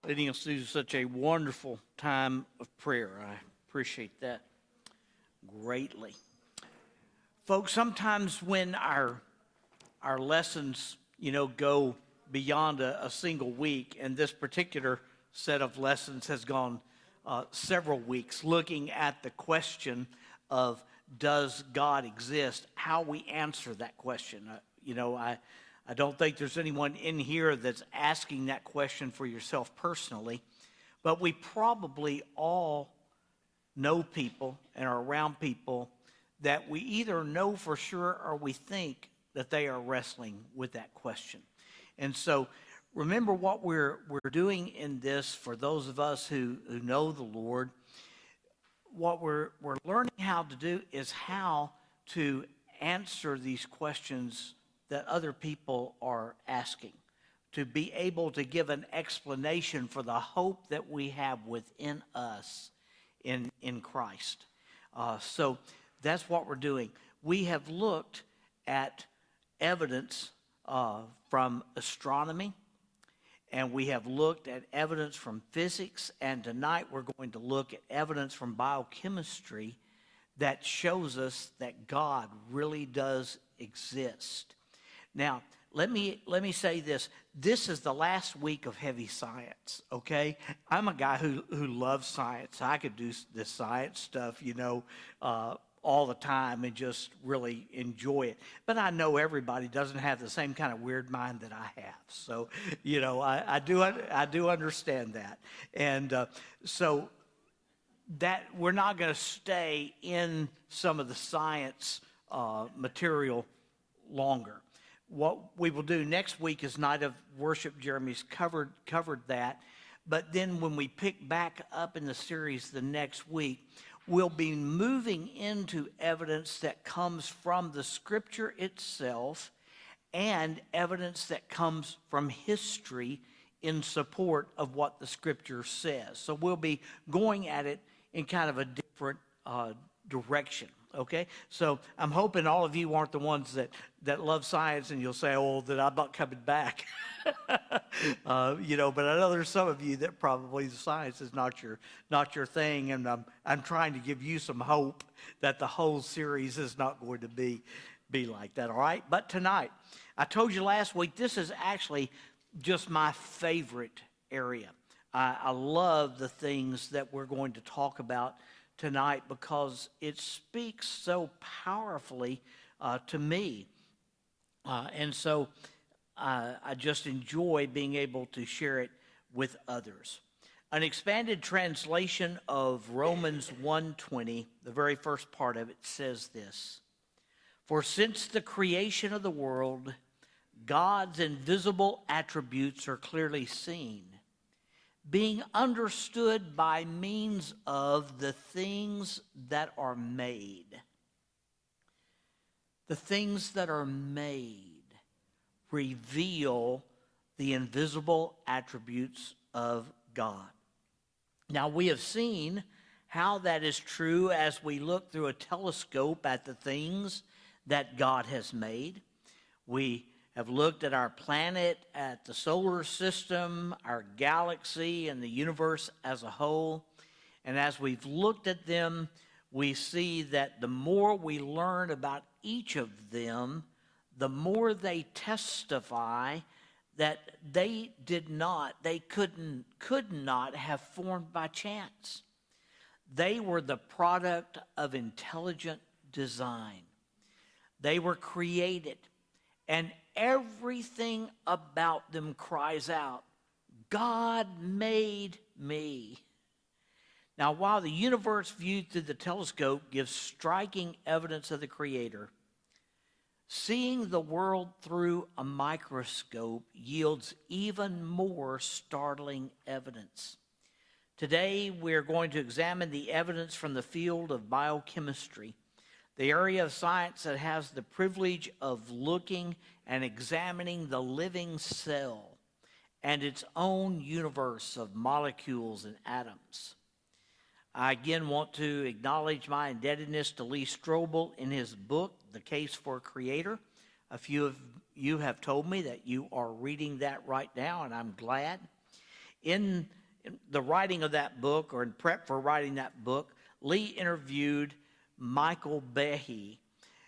leading us through such a wonderful time of prayer. I appreciate that greatly. Folks, sometimes when our lessons, go beyond a single week, and this particular set of lessons has gone several weeks, looking at the question of does God exist, how we answer that question. I don't think there's anyone in here that's asking that question for yourself personally, but we probably all know people and are around people that we either know for sure or we think that they are wrestling with that question. And so remember what we're doing in this for those of us who know the Lord. What we're learning how to do is how to answer these questions that other people are asking, to be able to give an explanation for the hope that we have within us in Christ. So that's what we're doing. We have looked at evidence from astronomy, and we have looked at evidence from physics, and tonight we're going to look at evidence from biochemistry that shows us that God really does exist. Now, let me say this. This is the last week of heavy science, okay? I'm a guy who loves science. I could do this science stuff, all the time and just really enjoy it. But I know everybody doesn't have the same kind of weird mind that I have. So, I do understand that. And so that we're not going to stay in some of the science material longer. What we will do next week is Night of Worship. Jeremy's covered that. But then when we pick back up in the series the next week, we'll be moving into evidence that comes from the Scripture itself and evidence that comes from history in support of what the Scripture says. So we'll be going at it in kind of a different direction. Okay, so I'm hoping all of you aren't the ones that love science and you'll say, oh, that I'm not coming back. But I know there's some of you that probably the science is not your thing, and I'm trying to give you some hope that the whole series is not going to be like that, all right? But tonight, I told you last week, this is actually just my favorite area. I love the things that we're going to talk about tonight because it speaks so powerfully to me. And so I just enjoy being able to share it with others. An expanded translation of Romans 1:20, the very first part of it, says this: "For since the creation of the world, God's invisible attributes are clearly seen, being understood by means of the things that are made." The things that are made reveal the invisible attributes of God. Now, we have seen how that is true as we look through a telescope at the things that God has made. We have looked at our planet, at the solar system, our galaxy, and the universe as a whole. And as we've looked at them, we see that the more we learn about each of them, the more they testify that they could not have formed by chance. They were the product of intelligent design. They were created, and everything about them cries out, "God made me." Now, while the universe viewed through the telescope gives striking evidence of the Creator, seeing the world through a microscope yields even more startling evidence. Today, we're going to examine the evidence from the field of biochemistry, the area of science that has the privilege of looking and examining the living cell and its own universe of molecules and atoms. I again want to acknowledge my indebtedness to Lee Strobel in his book, The Case for a Creator. A few of you have told me that you are reading that right now, and I'm glad. In the writing of that book, or in prep for writing that book, Lee interviewed Michael Behe.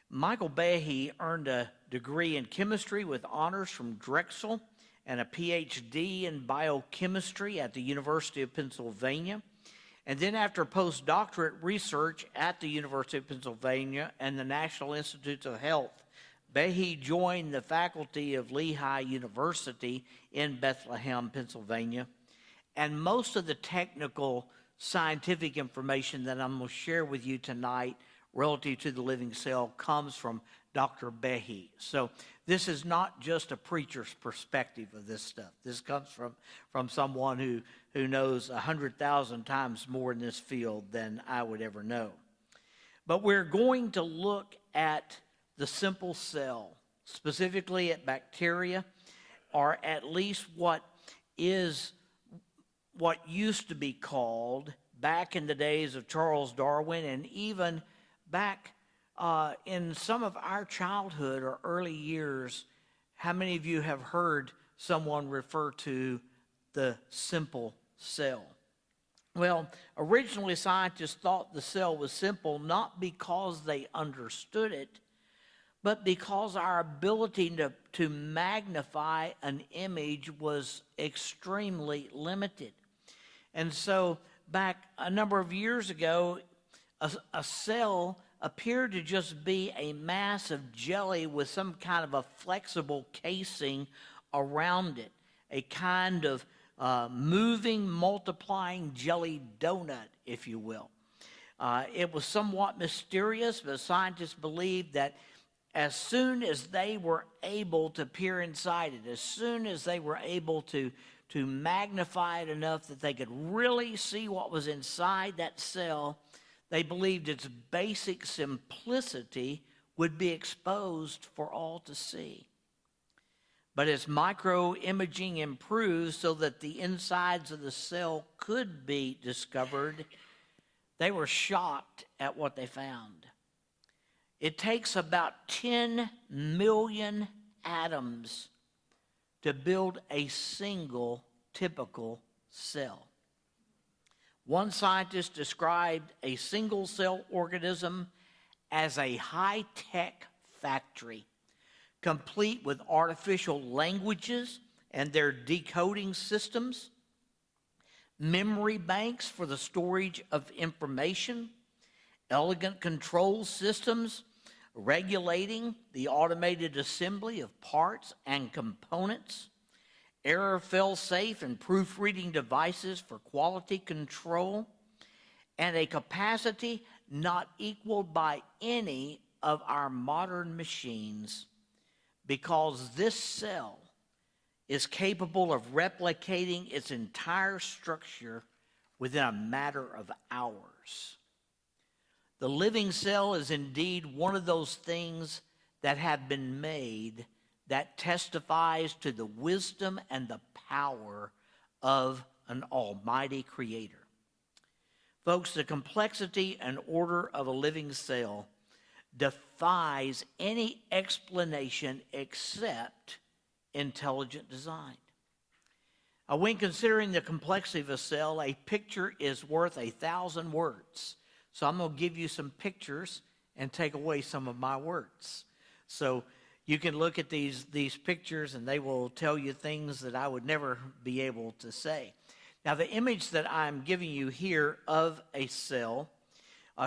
Michael Behe earned a degree in chemistry with honors from Drexel and a PhD in biochemistry at the University of Pennsylvania. And then after postdoctorate research at the University of Pennsylvania and the National Institutes of Health, Behe joined the faculty of Lehigh University in Bethlehem, Pennsylvania. And most of the technical scientific information that I'm going to share with you tonight relative to the living cell comes from Dr. Behe. So this is not just a preacher's perspective of this stuff. This comes from someone who knows 100,000 times more in this field than I would ever know. But we're going to look at the simple cell, specifically at bacteria, or at least what used to be called back in the days of Charles Darwin, and even back in some of our childhood or early years. How many of you have heard someone refer to the simple cell? Well, originally scientists thought the cell was simple not because they understood it, but because our ability to magnify an image was extremely limited. And so back a number of years ago, a cell appeared to just be a mass of jelly with some kind of a flexible casing around it, a kind of moving, multiplying jelly donut, if you will. It was somewhat mysterious, but scientists believed that as soon as they were able to peer inside it, as soon as they were able to magnify it enough that they could really see what was inside that cell, they believed its basic simplicity would be exposed for all to see. But as microimaging improved so that the insides of the cell could be discovered, they were shocked at what they found. It takes about 10 million atoms to build a single typical cell. One scientist described a single-cell organism as a high-tech factory, complete with artificial languages and their decoding systems, memory banks for the storage of information, elegant control systems regulating the automated assembly of parts and components, error fail-safe and proofreading devices for quality control, and a capacity not equaled by any of our modern machines, because this cell is capable of replicating its entire structure within a matter of hours. The living cell is indeed one of those things that have been made that testifies to the wisdom and the power of an almighty creator. Folks, the complexity and order of a living cell defies any explanation except intelligent design. When considering the complexity of a cell, a picture is worth 1,000 words. So I'm going to give you some pictures and take away some of my words. So you can look at these pictures and they will tell you things that I would never be able to say. Now, the image that I'm giving you here of a cell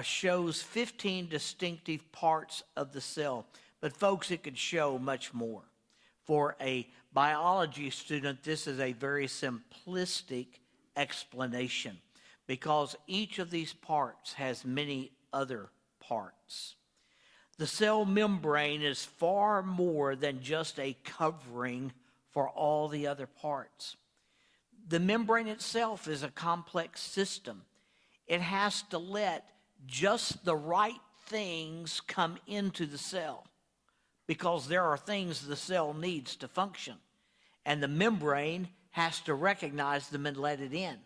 shows 15 distinctive parts of the cell. But folks, it could show much more. For a biology student, this is a very simplistic explanation, because each of these parts has many other parts. The cell membrane is far more than just a covering for all the other parts. The membrane itself is a complex system. It has to let just the right things come into the cell, because there are things the cell needs to function, and the membrane has to recognize them and let it in.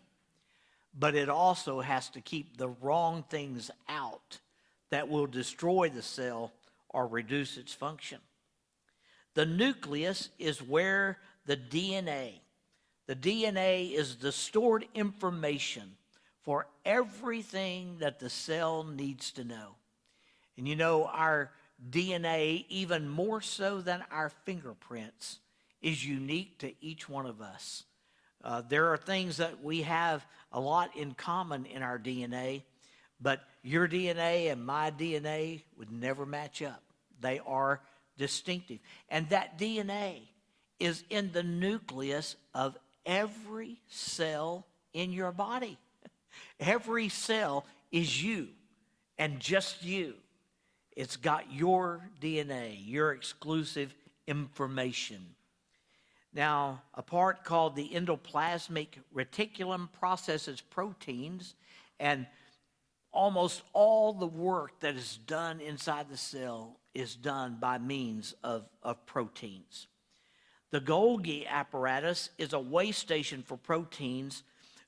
But it also has to keep the wrong things out that will destroy the cell or reduce its function. The nucleus is where the DNA, The DNA is the stored information for everything that the cell needs to know. And you know, our DNA, even more so than our fingerprints, is unique to each one of us. There are things that we have a lot in common in our DNA, but your DNA and my DNA would never match up. They are distinctive. And that DNA is in the nucleus of every cell in your body. Every cell is you and just you. It's got your DNA, your exclusive information. Now, a part called the endoplasmic reticulum processes proteins, and almost all the work that is done inside the cell is done by means of proteins. The Golgi apparatus is a way station for proteins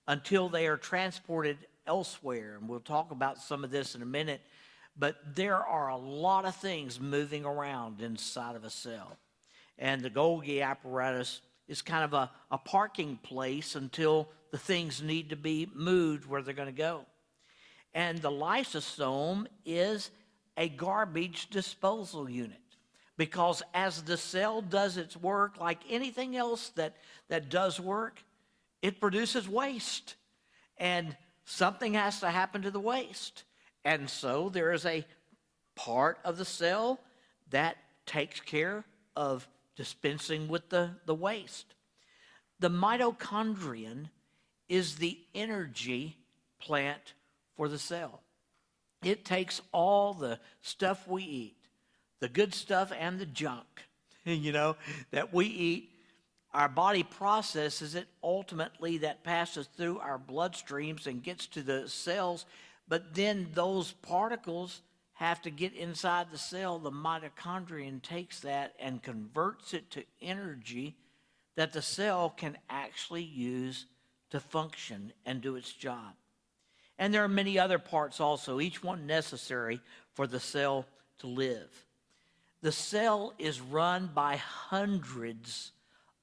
until they are transported elsewhere, and we'll talk about some of this in a minute, but there are a lot of things moving around inside of a cell. And the Golgi apparatus is kind of a parking place until the things need to be moved where they're going to go. And the lysosome is a garbage disposal unit, because as the cell does its work, like anything else that does work, it produces waste. And something has to happen to the waste. And so there is a part of the cell that takes care of dispensing with the waste. The mitochondrion is the energy plant for the cell. It takes all the stuff we eat, the good stuff and the junk, that we eat. Our body processes it. Ultimately, that passes through our bloodstreams and gets to the cells. But then those particles have to get inside the cell. The mitochondrion takes that and converts it to energy that the cell can actually use to function and do its job. And there are many other parts also, each one necessary for the cell to live. The cell is run by hundreds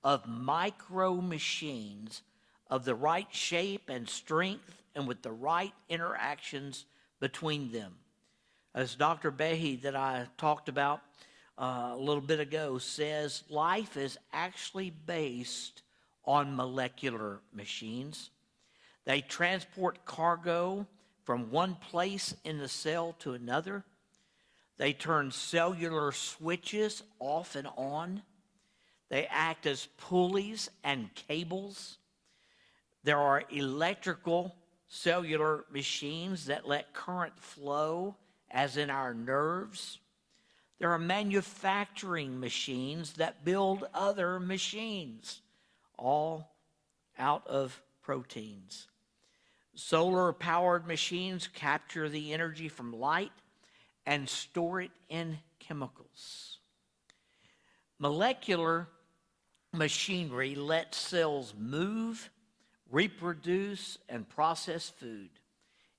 of micro machines of the right shape and strength and with the right interactions between them. As Dr. Behe, that I talked about a little bit ago, says, life is actually based on molecular machines. They transport cargo from one place in the cell to another. They turn cellular switches off and on. They act as pulleys and cables. There are electrical cellular machines that let current flow, as in our nerves. There are manufacturing machines that build other machines, all out of proteins. Solar-powered machines capture the energy from light and store it in chemicals. Molecular machinery lets cells move, reproduce, and process food.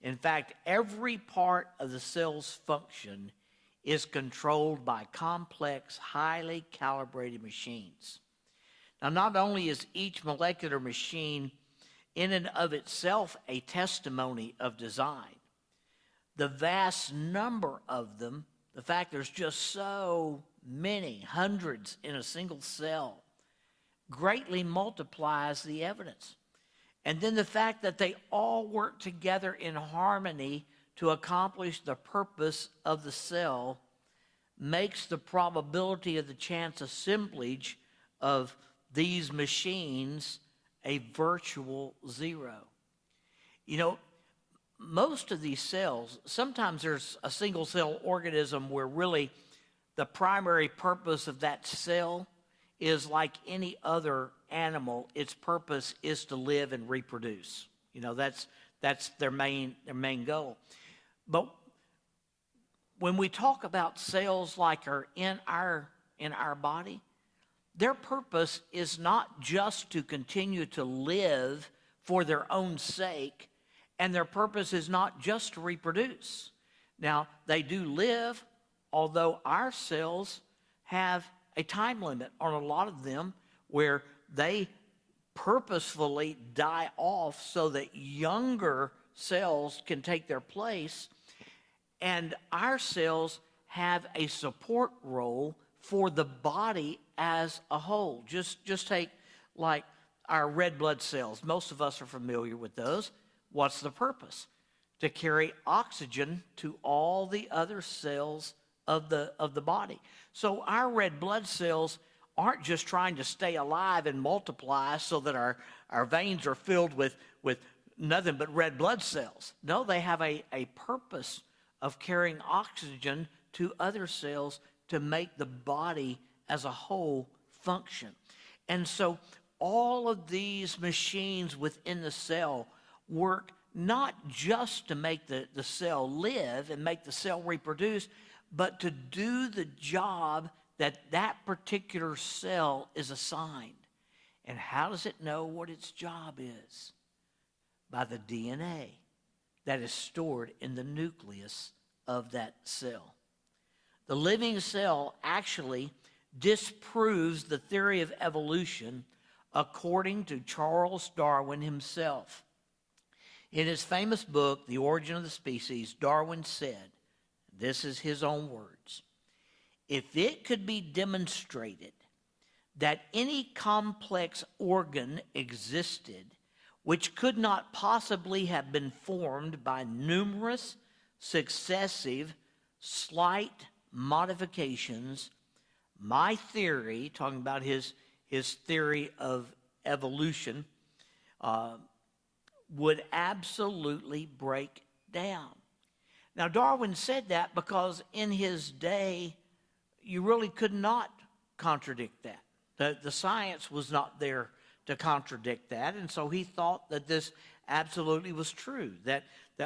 In fact, every part of the cell's function is controlled by complex, highly calibrated machines. Now, not only is each molecular machine in and of itself a testimony of design, the vast number of them, the fact there's just so many, hundreds in a single cell, greatly multiplies the evidence. And then the fact that they all work together in harmony to accomplish the purpose of the cell makes the probability of the chance assemblage of these machines a virtual zero. Most of these cells, sometimes there's a single cell organism where really the primary purpose of that cell is like any other animal. Its purpose is to live and reproduce. That's their main goal. But when we talk about cells like are in our body, their purpose is not just to continue to live for their own sake, and their purpose is not just to reproduce. Now, they do live, although our cells have a time limit on a lot of them where they purposefully die off so that younger cells can take their place, and our cells have a support role for the body as a whole. Just take like our red blood cells. Most of us are familiar with those. What's the purpose? To carry oxygen to all the other cells of the body. So our red blood cells aren't just trying to stay alive and multiply so that our veins are filled with nothing but red blood cells. No, they have a purpose of carrying oxygen to other cells to make the body as a whole function. And so all of these machines within the cell work not just to make the cell live and make the cell reproduce, but to do the job that particular cell is assigned. And how does it know what its job is? By the DNA that is stored in the nucleus of that cell. The living cell actually disproves the theory of evolution according to Charles Darwin himself. In his famous book, The Origin of the Species, Darwin said, this is his own words, "If it could be demonstrated that any complex organ existed which could not possibly have been formed by numerous, successive, slight modifications, my theory," talking about his theory of evolution, would absolutely break down. Now, Darwin said that because in his day, you really could not contradict that. The science was not there to contradict that, and so he thought that this absolutely was true, that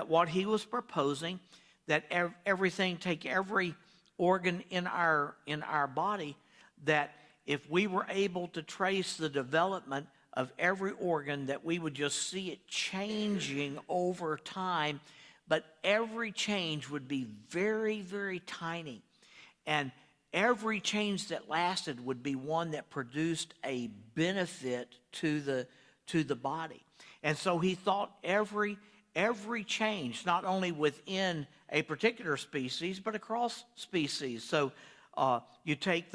what he was proposing, that everything, take every organ in our body, that if we were able to trace the development of every organ, that we would just see it changing over time, but every change would be very, very tiny. And every change that lasted would be one that produced a benefit to the body. And so he thought every change, not only within a particular species, but across species. So you take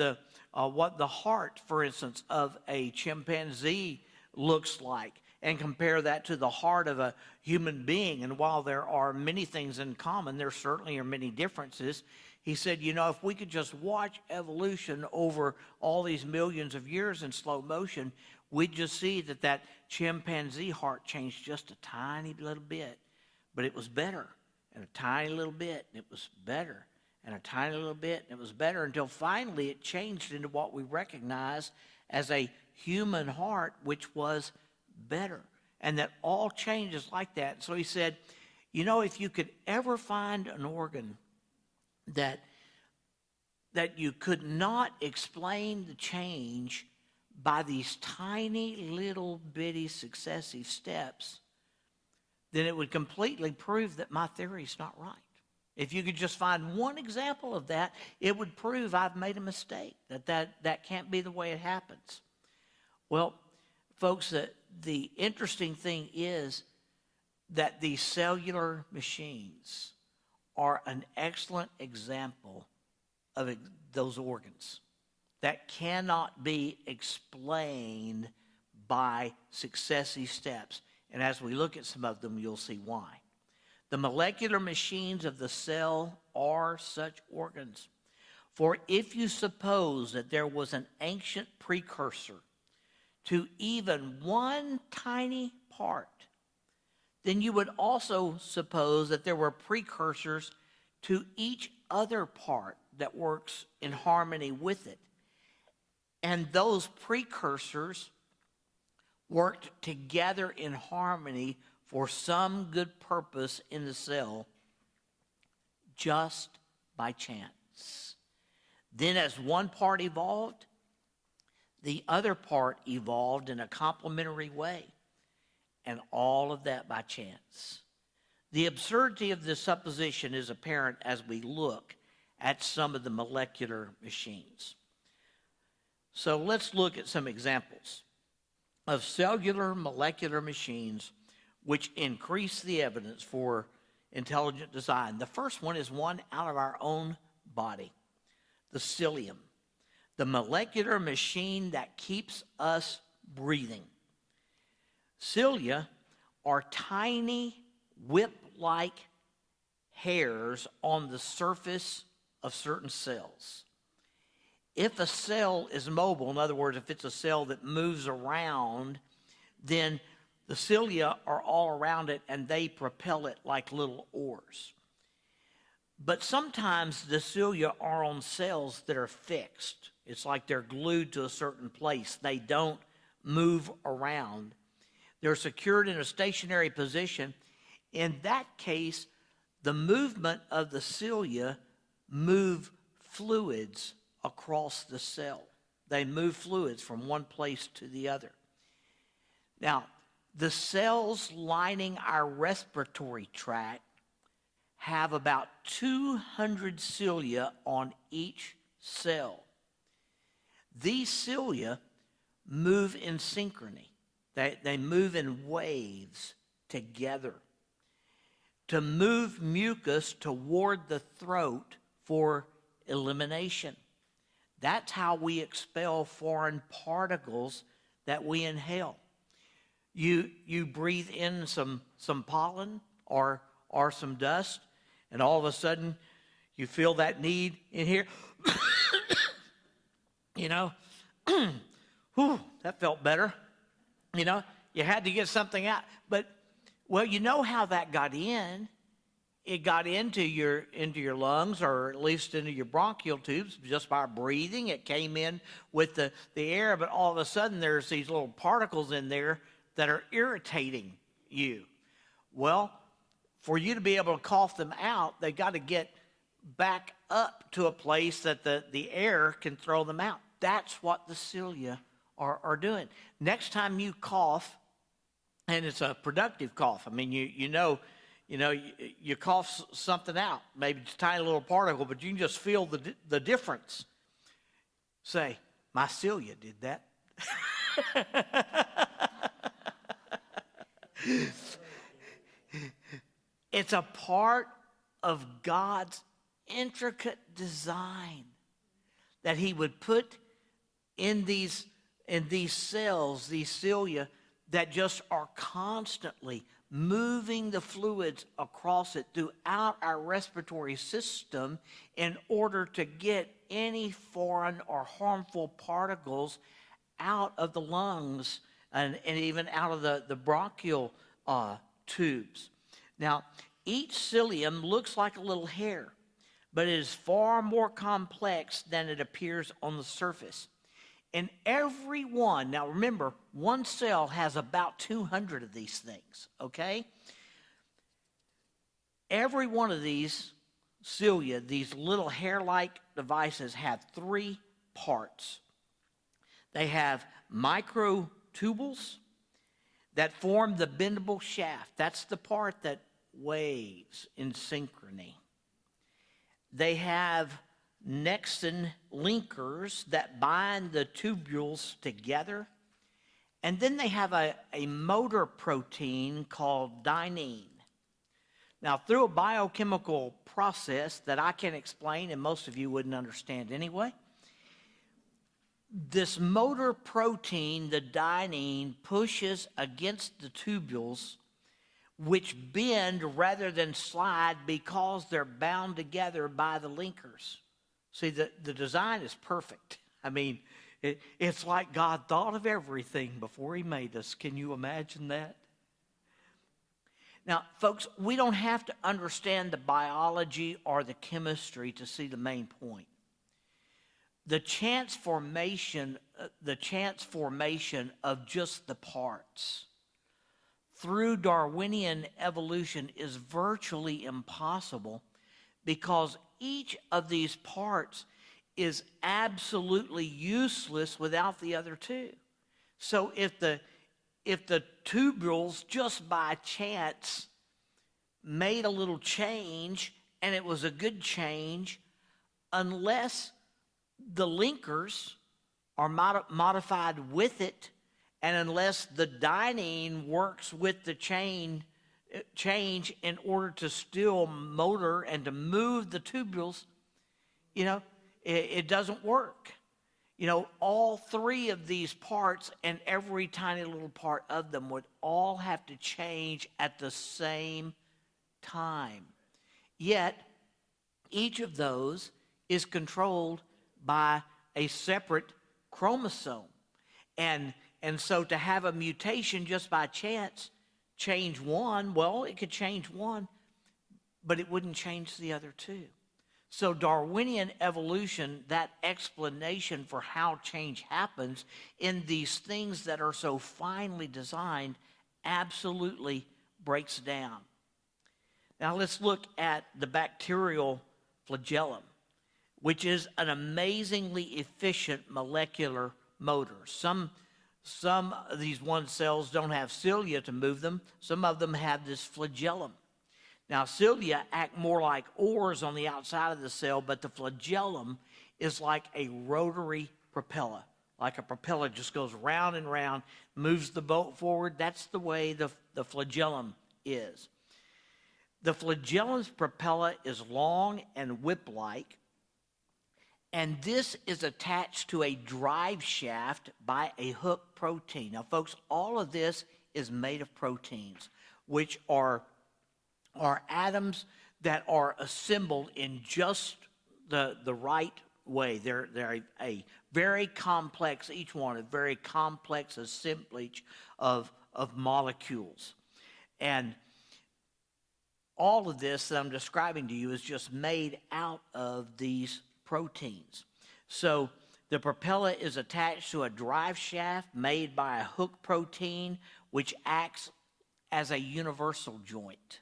what the heart, for instance, of a chimpanzee looks like, and compare that to the heart of a human being. And while there are many things in common, there certainly are many differences. He said, if we could just watch evolution over all these millions of years in slow motion, we'd just see that chimpanzee heart changed just a tiny little bit, but it was better, and a tiny little bit, and it was better, and a tiny little bit, and it was better, until finally it changed into what we recognize as a human heart, which was better. And that all change is like that. So he said, if you could ever find an organ that you could not explain the change by these tiny little bitty successive steps, then it would completely prove that my theory is not right. If you could just find one example of that, it would prove I've made a mistake, that can't be the way it happens. Well, folks, the interesting thing is that these cellular machines are an excellent example of those organs that cannot be explained by successive steps. And as we look at some of them, you'll see why. The molecular machines of the cell are such organs. For if you suppose that there was an ancient precursor to even one tiny part, then you would also suppose that there were precursors to each other part that works in harmony with it. And those precursors worked together in harmony for some good purpose in the cell, just by chance. Then as one part evolved, the other part evolved in a complementary way, and all of that by chance. The absurdity of this supposition is apparent as we look at some of the molecular machines. So let's look at some examples. of cellular molecular machines which increase the evidence for intelligent design. The first one is one out of our own body, the cilium, the molecular machine that keeps us breathing. Cilia are tiny whip-like hairs on the surface of certain cells. If a cell is mobile, in other words, if it's a cell that moves around, then the cilia are all around it and they propel it like little oars. But sometimes the cilia are on cells that are fixed. It's like they're glued to a certain place. They don't move around. They're secured in a stationary position. In that case, the movement of the cilia move fluids across the cell. They move fluids from one place to the other. Now, the cells lining our respiratory tract have about 200 cilia on each cell. These cilia move in synchrony. They move in waves together to move mucus toward the throat for elimination. That's how we expel foreign particles that we inhale. You breathe in some pollen or some dust, and all of a sudden you feel that need in here. You know, whew, that felt better. You know, you had to get something out. But, well, you know how that got in. It got into your lungs, or at least into your bronchial tubes, just by breathing. It came in with the air, but all of a sudden there's these little particles in there that are irritating you. Well, for you to be able to cough them out, they've got to get back up to a place that the air can throw them out. That's what the cilia are doing. Next time you cough, and it's a productive cough. I mean, you cough something out, maybe it's a tiny little particle, but you can just feel the difference. Say, my cilia did that. It's a part of God's intricate design that he would put in these cells, these cilia, that just are constantly moving the fluids across it throughout our respiratory system in order to get any foreign or harmful particles out of the lungs and even out of the bronchial tubes. Now, each cilium looks like a little hair, but it is far more complex than it appears on the surface. And every one, now remember, one cell has about 200 of these things, okay? Every one of these cilia, these little hair-like devices, have three parts. They have microtubules that form the bendable shaft. That's the part that waves in synchrony. They have Nexin linkers that bind the tubules together. And then they have a motor protein called dynein. Now, through a biochemical process that I can't explain and most of you wouldn't understand anyway, this motor protein, the dynein, pushes against the tubules, which bend rather than slide because they're bound together by the linkers. See, the design is perfect. I mean, it's like God thought of everything before he made us. Can you imagine that? Now, folks, we don't have to understand the biology or the chemistry to see the main point. The chance formation of just the parts through Darwinian evolution is virtually impossible, because each of these parts is absolutely useless without the other two. So if the tubules just by chance made a little change, and it was a good change, unless the linkers are modified with it And unless the dyning works with the change in order to still motor and to move the tubules, it doesn't work. All three of these parts and every tiny little part of them would all have to change at the same time. Yet, each of those is controlled by a separate chromosome. And so to have a mutation just by chance change one, well, it could change one, but it wouldn't change the other two. So Darwinian evolution, that explanation for how change happens in these things that are so finely designed, absolutely breaks down. Now let's look at the bacterial flagellum, which is an amazingly efficient molecular motor. Some of these one cells don't have cilia to move them. Some of them have this flagellum. Now, cilia act more like oars on the outside of the cell, but the flagellum is like a rotary propeller. Like a propeller just goes round and round, moves the boat forward. That's the way the flagellum is. The flagellum's propeller is long and whip-like, and this is attached to a drive shaft by a hook protein. Now, folks, all of this is made of proteins, which are atoms that are assembled in just the right way. They're a very complex, each one, a very complex assemblage of molecules. And all of this that I'm describing to you is just made out of these proteins. So the propeller is attached to a drive shaft made by a hook protein, which acts as a universal joint,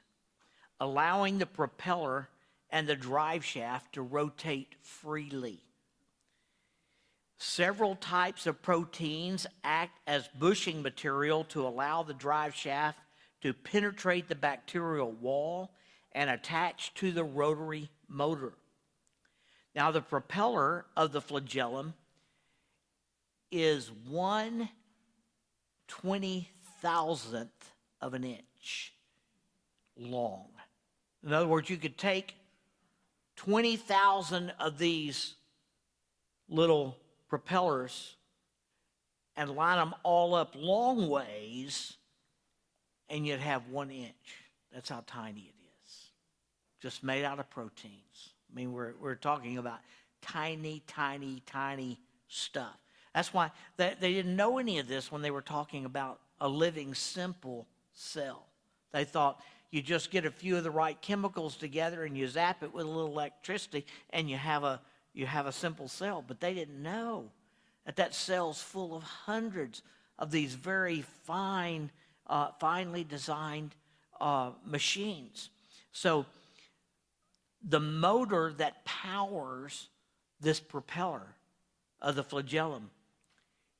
allowing the propeller and the drive shaft to rotate freely. Several types of proteins act as bushing material to allow the drive shaft to penetrate the bacterial wall and attach to the rotary motor. Now, the propeller of the flagellum is 1/20,000th of an inch long. In other words, you could take 20,000 of these little propellers and line them all up long ways, and you'd have 1 inch. That's how tiny it is. Just made out of proteins. I mean, we're talking about tiny, tiny, tiny stuff. That's why they didn't know any of this when they were talking about a living, simple cell. They thought you just get a few of the right chemicals together and you zap it with a little electricity and you have a simple cell. But they didn't know that cell's full of hundreds of these very finely designed machines. So the motor that powers this propeller of the flagellum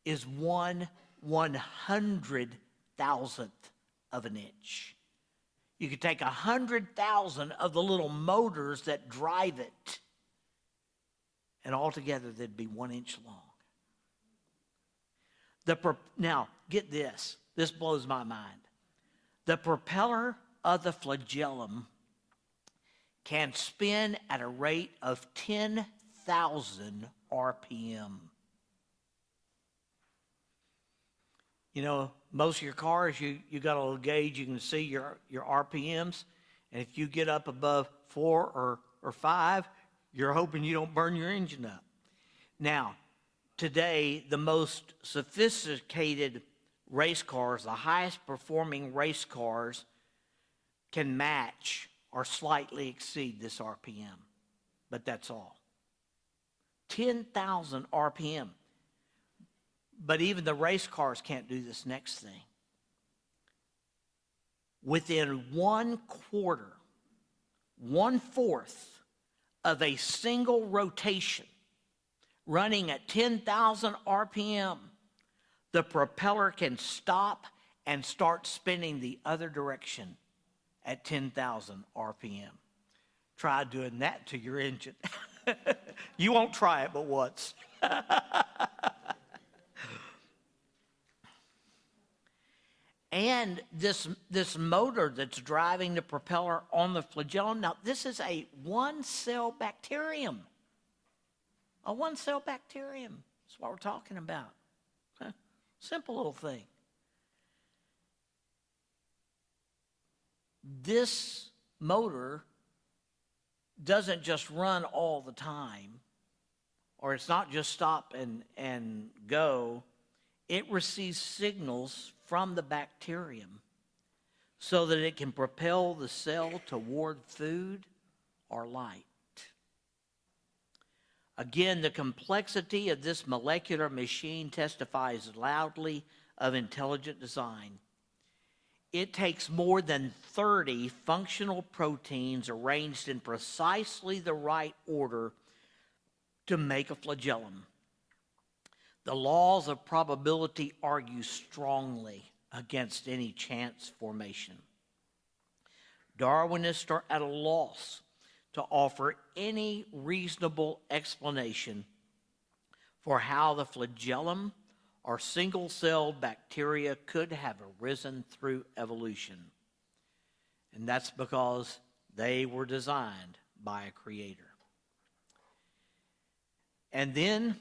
is 1/100,000th of an inch. You could take 100,000 of the little motors that drive it, and altogether they'd be 1 inch long. Now, get this. This blows my mind. The propeller of the flagellum can spin at a rate of 10,000 RPM. You know, most of your cars, you got a little gauge, you can see your RPMs, and if you get up above 4 or 5, you're hoping you don't burn your engine up. Now, today, the most sophisticated race cars, the highest performing race cars, can match or slightly exceed this RPM, but that's all. 10,000 RPM. But even the race cars can't do this next thing. Within 1/4 of a single rotation, running at 10,000 RPM, the propeller can stop and start spinning the other direction at 10,000 RPM. Try doing that to your engine. You won't try it but once. And this motor that's driving the propeller on the flagellum, now this is a one-cell bacterium. A one-cell bacterium. That's what we're talking about. Huh? Simple little thing. This motor doesn't just run all the time, or it's not just stop and go. It receives signals from the bacterium so that it can propel the cell toward food or light. Again, the complexity of this molecular machine testifies loudly of intelligent design. It takes more than 30 functional proteins arranged in precisely the right order to make a flagellum. The laws of probability argue strongly against any chance formation. Darwinists are at a loss to offer any reasonable explanation for how the flagellum or single-celled bacteria could have arisen through evolution. And that's because they were designed by a creator. And then,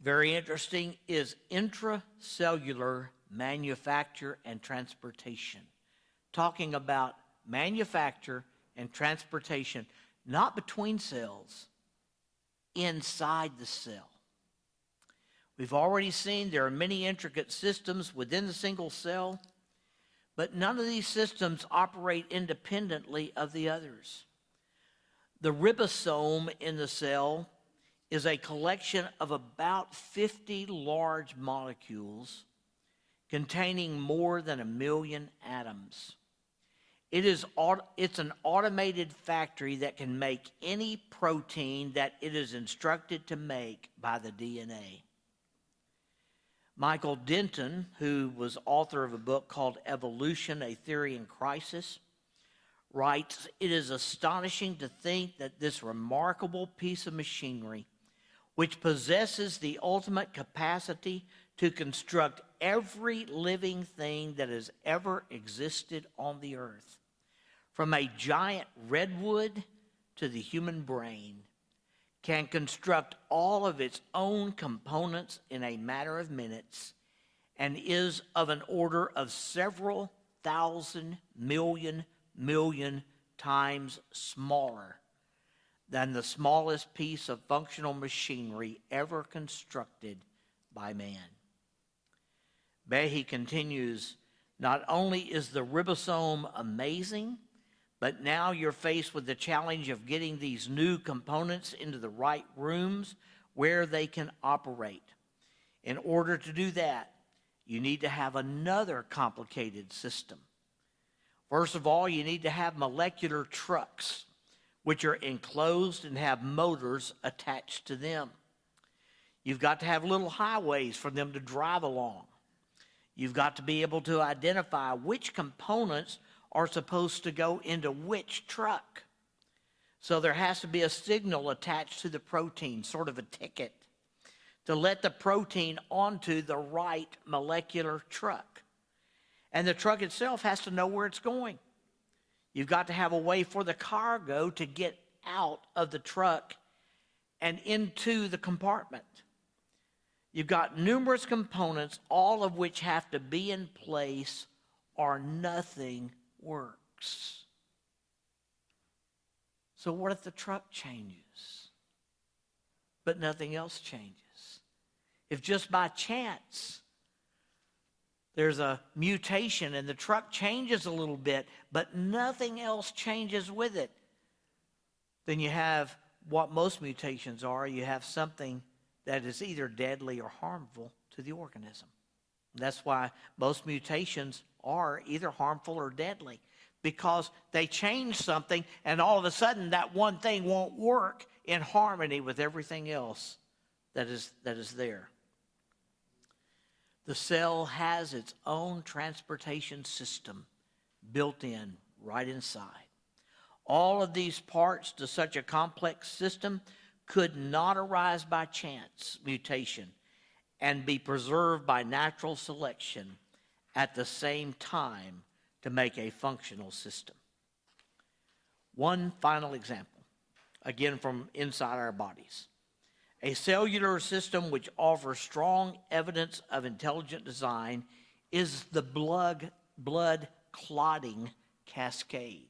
very interesting, is intracellular manufacture and transportation. Talking about manufacture and transportation, not between cells, inside the cell. We've already seen there are many intricate systems within the single cell, but none of these systems operate independently of the others. The ribosome in the cell is a collection of about 50 large molecules containing more than 1 million atoms. It's an automated factory that can make any protein that it is instructed to make by the DNA. Michael Denton, who was author of a book called Evolution, A Theory in Crisis, writes, "It is astonishing to think that this remarkable piece of machinery, which possesses the ultimate capacity to construct every living thing that has ever existed on the earth, from a giant redwood to the human brain, can construct all of its own components in a matter of minutes and is of an order of several thousand million times smaller than the smallest piece of functional machinery ever constructed by man." Behe continues, "Not only is the ribosome amazing, but now you're faced with the challenge of getting these new components into the right rooms where they can operate. In order to do that, you need to have another complicated system. First of all, you need to have molecular trucks, which are enclosed and have motors attached to them. You've got to have little highways for them to drive along. You've got to be able to identify which components are supposed to go into which truck. So there has to be a signal attached to the protein, sort of a ticket, to let the protein onto the right molecular truck. And the truck itself has to know where it's going. You've got to have a way for the cargo to get out of the truck and into the compartment. You've got numerous components, all of which have to be in place or nothing works. So what if the truck changes, but nothing else changes? If just by chance there's a mutation and the truck changes a little bit, but nothing else changes with it, then you have what most mutations are. You have something that is either deadly or harmful to the organism. That's why most mutations are either harmful or deadly, because they change something and all of a sudden that one thing won't work in harmony with everything else that is there. The cell has its own transportation system built in right inside. All of these parts to such a complex system could not arise by chance mutation and be preserved by natural selection at the same time to make a functional system. One final example, again from inside our bodies. A cellular system which offers strong evidence of intelligent design is the blood clotting cascade.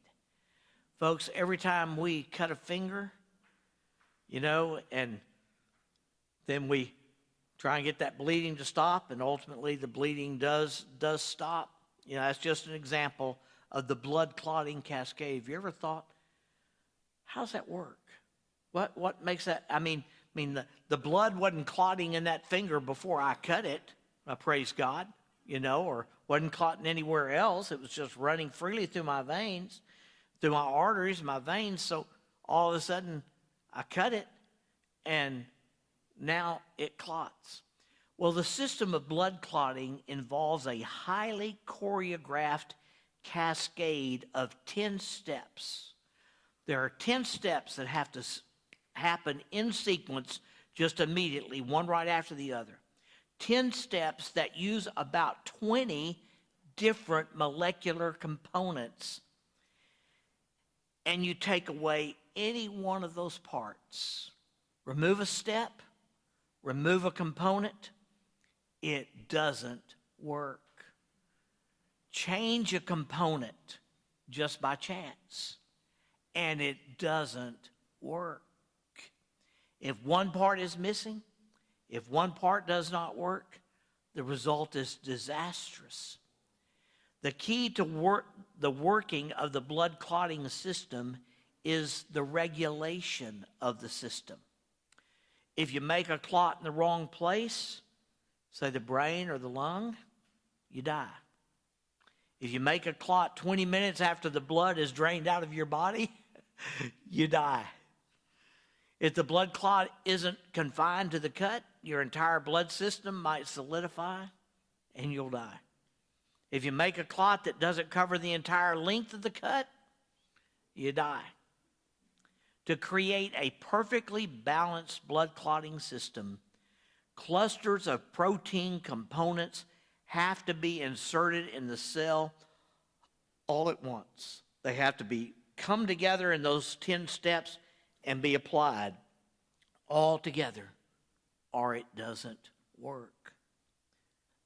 Folks, every time we cut a finger, and then we try and get that bleeding to stop, and ultimately the bleeding does stop. That's just an example of the blood clotting cascade. Have you ever thought, how does that work? What makes that? I mean, the blood wasn't clotting in that finger before I cut it. Praise God, or wasn't clotting anywhere else. It was just running freely through my veins, through my arteries, my veins. So all of a sudden, I cut it, and now it clots. Well, the system of blood clotting involves a highly choreographed cascade of 10 steps. There are 10 steps that have to happen in sequence just immediately, one right after the other. 10 steps that use about 20 different molecular components. And you take away any one of those parts. Remove a step, remove a component, it doesn't work. Change a component just by chance, and it doesn't work. If one part is missing, if one part does not work, the result is disastrous. The key to the working of the blood clotting system is the regulation of the system. If you make a clot in the wrong place, say the brain or the lung, you die. If you make a clot 20 minutes after the blood is drained out of your body, you die. If the blood clot isn't confined to the cut, your entire blood system might solidify and you'll die. If you make a clot that doesn't cover the entire length of the cut, you die. To create a perfectly balanced blood clotting system, clusters of protein components have to be inserted in the cell all at once. They have to come together in those 10 steps and be applied all together, or it doesn't work.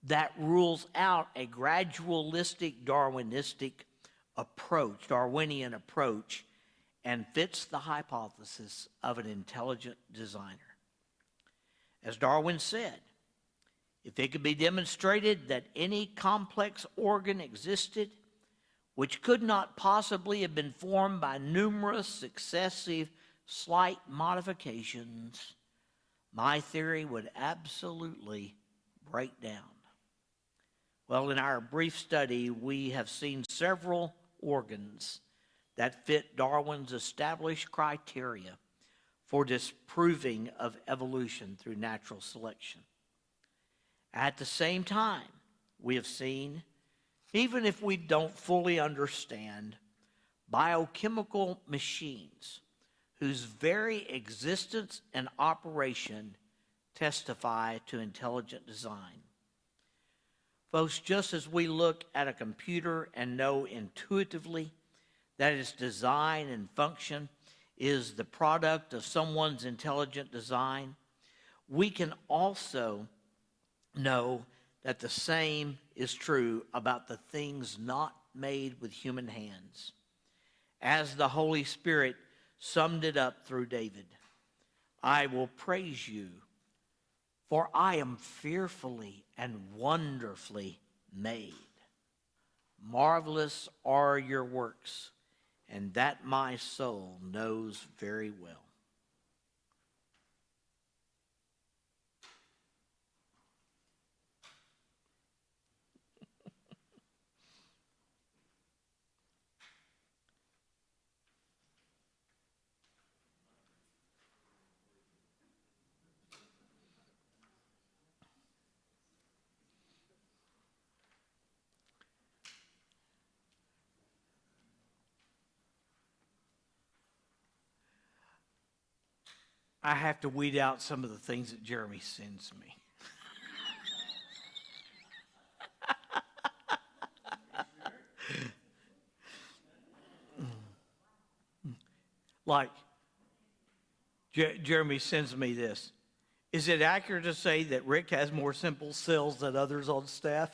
That rules out a gradualistic Darwinian approach, and fits the hypothesis of an intelligent designer. As Darwin said, if it could be demonstrated that any complex organ existed which could not possibly have been formed by numerous successive slight modifications, my theory would absolutely break down. Well, in our brief study, we have seen several organs that fit Darwin's established criteria for disproving of evolution through natural selection. At the same time, we have seen, even if we don't fully understand, biochemical machines whose very existence and operation testify to intelligent design. Folks, just as we look at a computer and know intuitively that its design and function is the product of someone's intelligent design, we can also know that the same is true about the things not made with human hands. As the Holy Spirit summed it up through David, I will praise you, for I am fearfully and wonderfully made. Marvelous are your works, and that my soul knows very well. I have to weed out some of the things that Jeremy sends me. Like, Jeremy sends me this. Is it accurate to say that Rick has more simple cells than others on staff?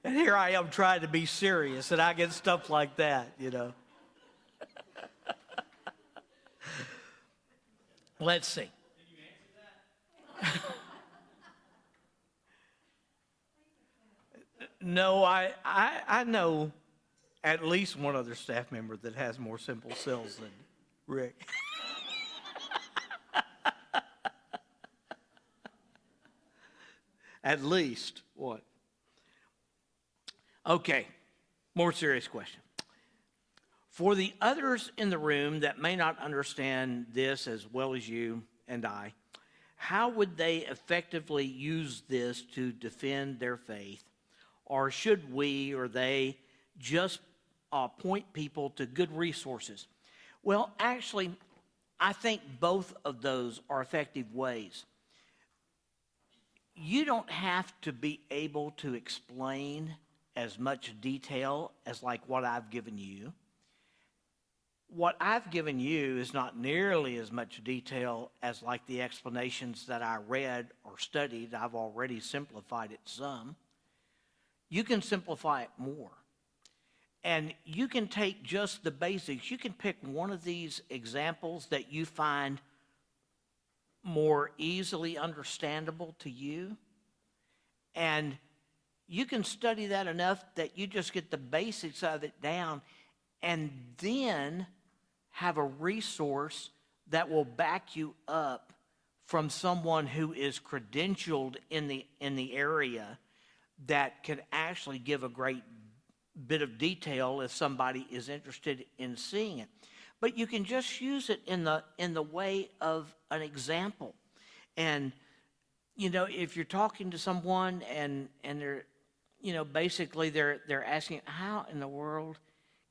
And here I am trying to be serious, and I get stuff like that, you know. Let's see. No, I know at least one other staff member that has more simple cells than Rick. At least. What? Okay, more serious question. For the others in the room that may not understand this as well as you and I, how would they effectively use this to defend their faith? Or should we or they just point people to good resources? Well, actually, I think both of those are effective ways. You don't have to be able to explain as much detail as like what I've given you. What I've given you is not nearly as much detail as like the explanations that I read or studied. I've already simplified it some. You can simplify it more. And you can take just the basics. You can pick one of these examples that you find more easily understandable to you. And you can study that enough that you just get the basics of it down, and then have a resource that will back you up from someone who is credentialed in the area that can actually give a great bit of detail if somebody is interested in seeing it. But you can just use it in the way of an example. And you know, if you're talking to someone and they're, you know, basically they're asking, how in the world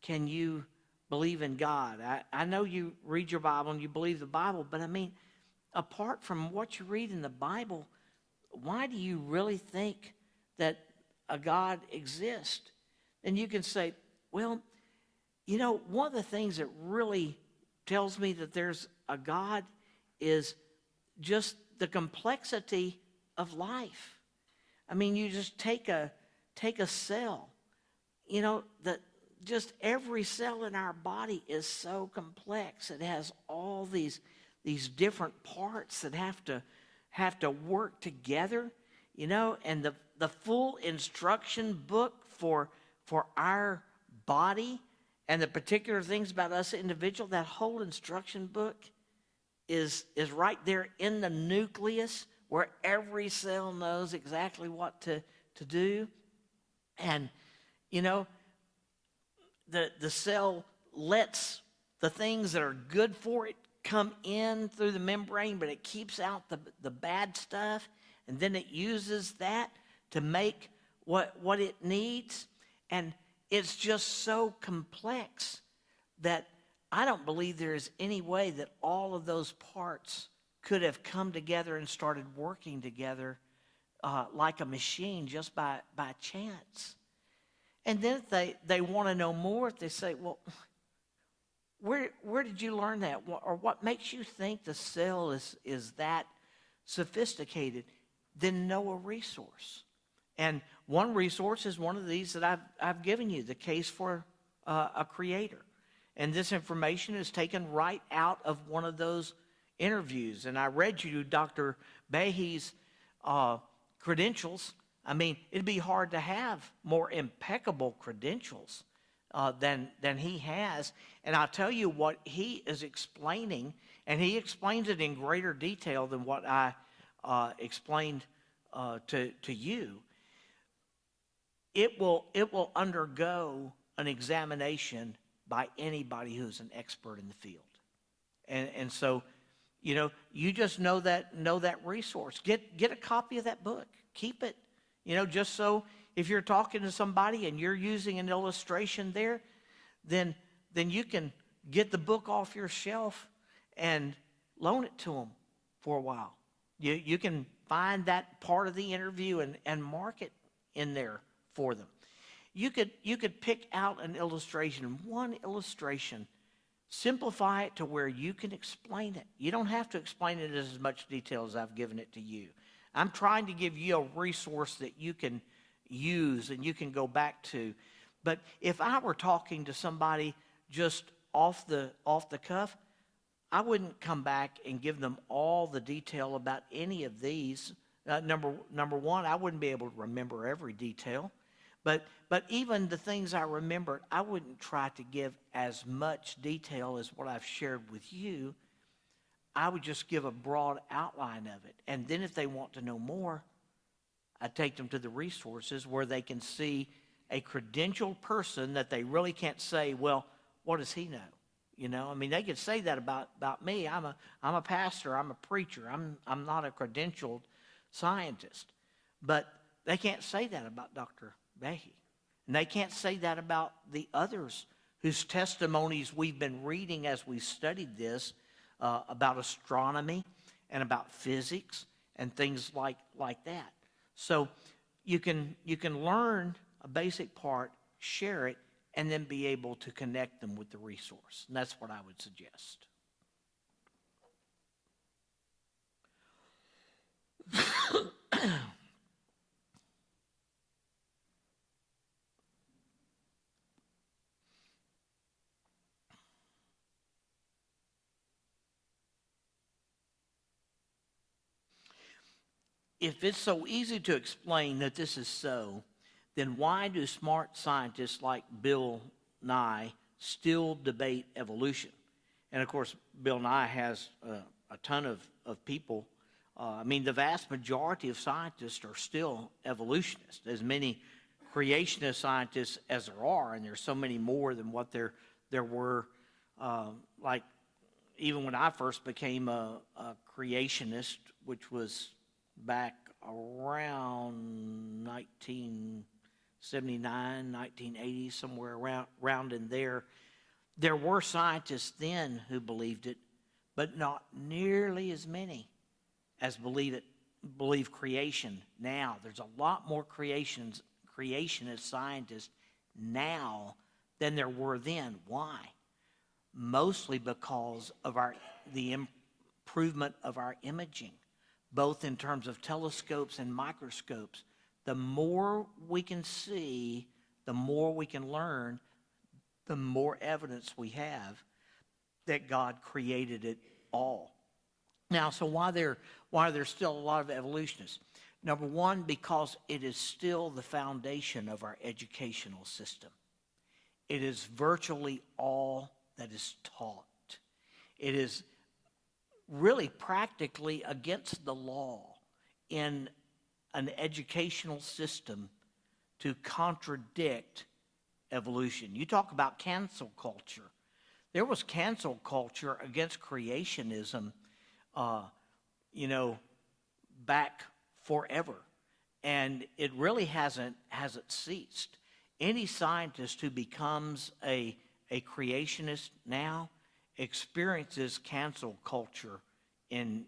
can you believe in God? I know you read your Bible and you believe the Bible, but I mean, apart from what you read in the Bible, why do you really think that a God exists? And you can say, well, you know, one of the things that really tells me that there's a God is just the complexity of life. I mean, you just take a cell. You know, just every cell in our body is so complex. It has all these different parts that have to work together, you know, and the full instruction book for our body and the particular things about us individual, that whole instruction book is right there in the nucleus where every cell knows exactly what to do. And, you know, the cell lets the things that are good for it come in through the membrane, but it keeps out the bad stuff, and then it uses that to make what it needs. And it's just so complex that I don't believe there is any way that all of those parts could have come together and started working together like a machine just by chance. And then if they want to know more, if they say, well, where did you learn that? Or what makes you think the cell is that sophisticated? Then know a resource. And one resource is one of these that I've given you, the case for a creator. And this information is taken right out of one of those interviews. And I read you Dr. Behe's credentials. I mean, it'd be hard to have more impeccable credentials than he has. And I'll tell you what he is explaining, and he explains it in greater detail than what I explained to you. It will undergo an examination by anybody who's an expert in the field. And so, you know, you just know that resource. Get a copy of that book. Keep it, you know, just so if you're talking to somebody and you're using an illustration there, then you can get the book off your shelf and loan it to them for a while. You can find that part of the interview and mark it in there for them. You could pick out an illustration, one illustration, simplify it to where you can explain it. You don't have to explain it in as much detail as I've given it to you. I'm trying to give you a resource that you can use and you can go back to. But if I were talking to somebody just off the cuff, I wouldn't come back and give them all the detail about any of these. Number one, I wouldn't be able to remember every detail. But even the things I remembered, I wouldn't try to give as much detail as what I've shared with you. I would just give a broad outline of it. And then if they want to know more, I take them to the resources where they can see a credentialed person that they really can't say, well, what does he know? You know, I mean, they could say that about me. I'm a pastor. I'm a preacher. I'm not a credentialed scientist. But they can't say that about Dr. Behe. And they can't say that about the others whose testimonies we've been reading as we studied this about astronomy and about physics and things like that. So you can learn a basic part, share it, and then be able to connect them with the resource. And that's what I would suggest. If it's so easy to explain that this is so, then why do smart scientists like Bill Nye still debate evolution? And of course, Bill Nye has a ton of people. I mean, the vast majority of scientists are still evolutionists, as many creationist scientists as there are, and there's so many more than what there were. Like even when I first became a creationist, which was back around 1979, 1980, somewhere around in there. There were scientists then who believed it, but not nearly as many as believe creation now. There's a lot more creationist scientists now than there were then. Why? Mostly because of the improvement of our imaging, both in terms of telescopes and microscopes. The more we can see, the more we can learn, the more evidence we have that God created it all. Now, so why are there still a lot of evolutionists? Number one, because it is still the foundation of our educational system. It is virtually all that is taught. It is really practically against the law in an educational system to contradict evolution. You talk about cancel culture. There was cancel culture against creationism, back forever. And it really hasn't ceased. Any scientist who becomes a creationist now experiences cancel culture in